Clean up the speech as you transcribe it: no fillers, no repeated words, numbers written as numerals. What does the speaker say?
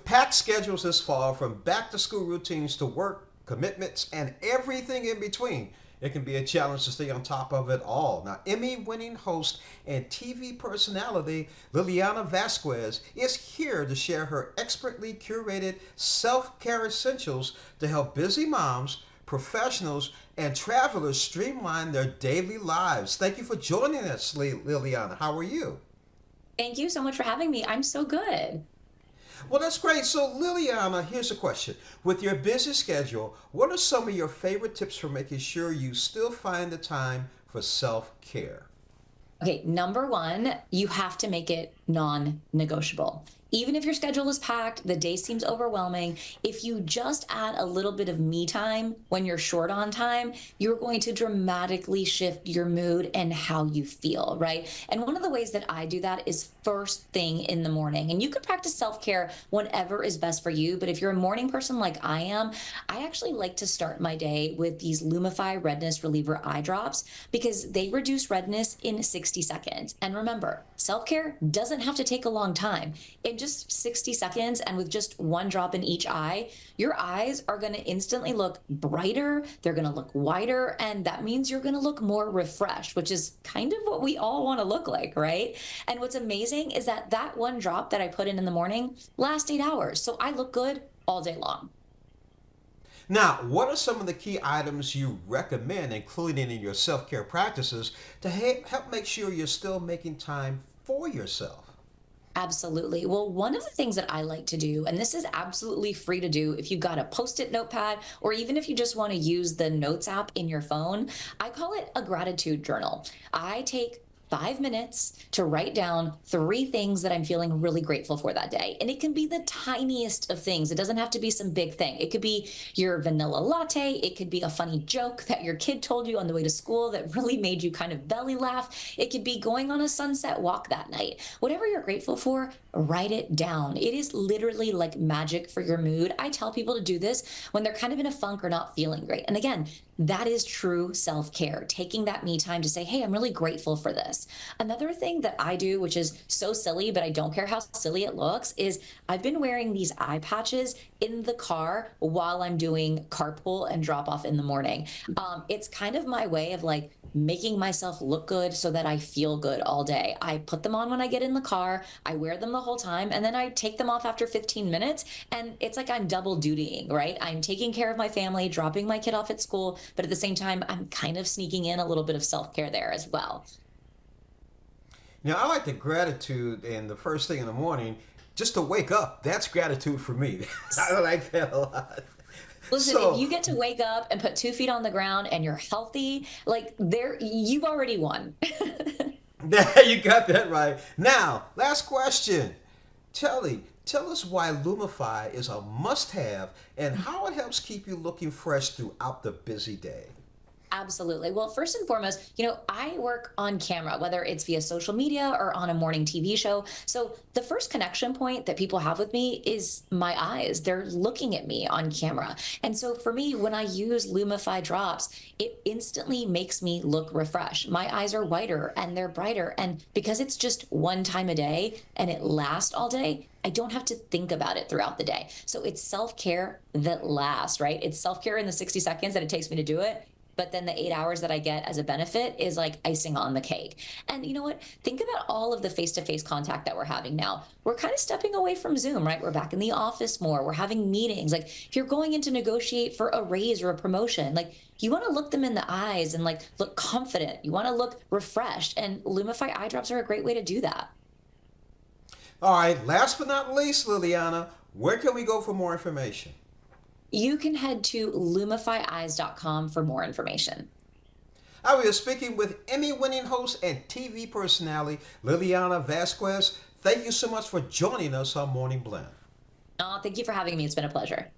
packed schedules this fall, from back to school routines to work commitments and everything in between, it can be a challenge to stay on top of it all. Now, Emmy-winning host and TV personality Lilliana Vazquez is here to share her expertly curated self-care essentials to help busy moms, professionals, and travelers streamline their daily lives. Thank you for joining us, Liliana. How are you? Thank you so much for having me. I'm so good. Well, that's great. So, Liliana, here's a question. With your busy schedule, what are some of your favorite tips for making sure you still find the time for self care? Okay, number one, you have to make it non negotiable. Even if your schedule is packed, the day seems overwhelming, if you just add a little bit of me time when you're short on time, you're going to dramatically shift your mood and how you feel, right? And one of the ways that I do that is first thing in the morning. And you can practice self care whenever is best for you. But if you're a morning person like I am, I actually like to start my day with these Lumify Redness Reliever eye drops because they reduce redness in 60 seconds. And remember, self care doesn't have to take a long time. In just 60 seconds and with just one drop in each eye, your eyes are going to instantly look brighter, they're going to look wider, and that means you're going to look more refreshed, which is kind of what we all want to look like, right? And what's amazing is that that one drop that I put in the morning lasts 8 hours. So I look good all day long. Now, what are some of the key items you recommend including in your self care practices to help make sure you're still making time for yourself? Absolutely. Well, one of the things that I like to do, and this is absolutely free to do if you've got a post-it notepad, or even if you just want to use the notes app in your phone, I call it a gratitude journal. I take 5 minutes to write down three things that I'm feeling really grateful for that day. And it can be the tiniest of things. It doesn't have to be some big thing. It could be your vanilla latte. It could be a funny joke that your kid told you on the way to school that really made you kind of belly laugh. It could be going on a sunset walk that night. Whatever you're grateful for, write it down. It is literally like magic for your mood. I tell people to do this when they're kind of in a funk or not feeling great. And again, that is true self care, taking that me time to say, hey, I'm really grateful for this. Another thing that I do, which is so silly, but I don't care how silly it looks, is I've been wearing these eye patches in the car while I'm doing carpool and drop off in the morning. It's kind of my way of like making myself look good so that I feel good all day. I put them on when I get in the car, I wear them the whole time, and then I take them off after 15 minutes. And it's like I'm double dutying, right? I'm taking care of my family, dropping my kid off at school, but at the same time, I'm kind of sneaking in a little bit of self care there as well. Now, I like the gratitude and the first thing in the morning just to wake up. That's gratitude for me. I like that a lot. Listen, if So, you get to wake up and put 2 feet on the ground and you're healthy, like there, you've already won. you got that right. Now, last question. Tell us why Lumify is a must have and how it helps keep you looking fresh throughout the busy day. Absolutely. Well, first and foremost, I work on camera, whether it's via social media or on a morning TV show. So the first connection point that people have with me is my eyes. They're looking at me on camera. And so for me, when I use Lumify drops, it instantly makes me look refreshed. My eyes are whiter and they're brighter. And because it's just one time a day and it lasts all day, I don't have to think about it throughout the day. So it's self care that lasts, right? It's self care in the 60 seconds that it takes me to do it. But then the 8 hours that I get as a benefit is like icing on the cake. And you know what? Think about all of the face to face contact that we're having now. We're kind of stepping away from Zoom, right? We're back in the office more. We're having meetings. Like if you're going in to negotiate for a raise or a promotion, like you want to look them in the eyes and like look confident. You want to look refreshed. And Lumify eye drops are a great way to do that. All right, last but not least, Liliana, where can we go for more information? You can head to lumifyeyes.com for more information. I was speaking with Emmy-winning host and TV personality Liliana Vazquez. Thank you so much for joining us on Morning Blend. Thank you for having me. It's been a pleasure.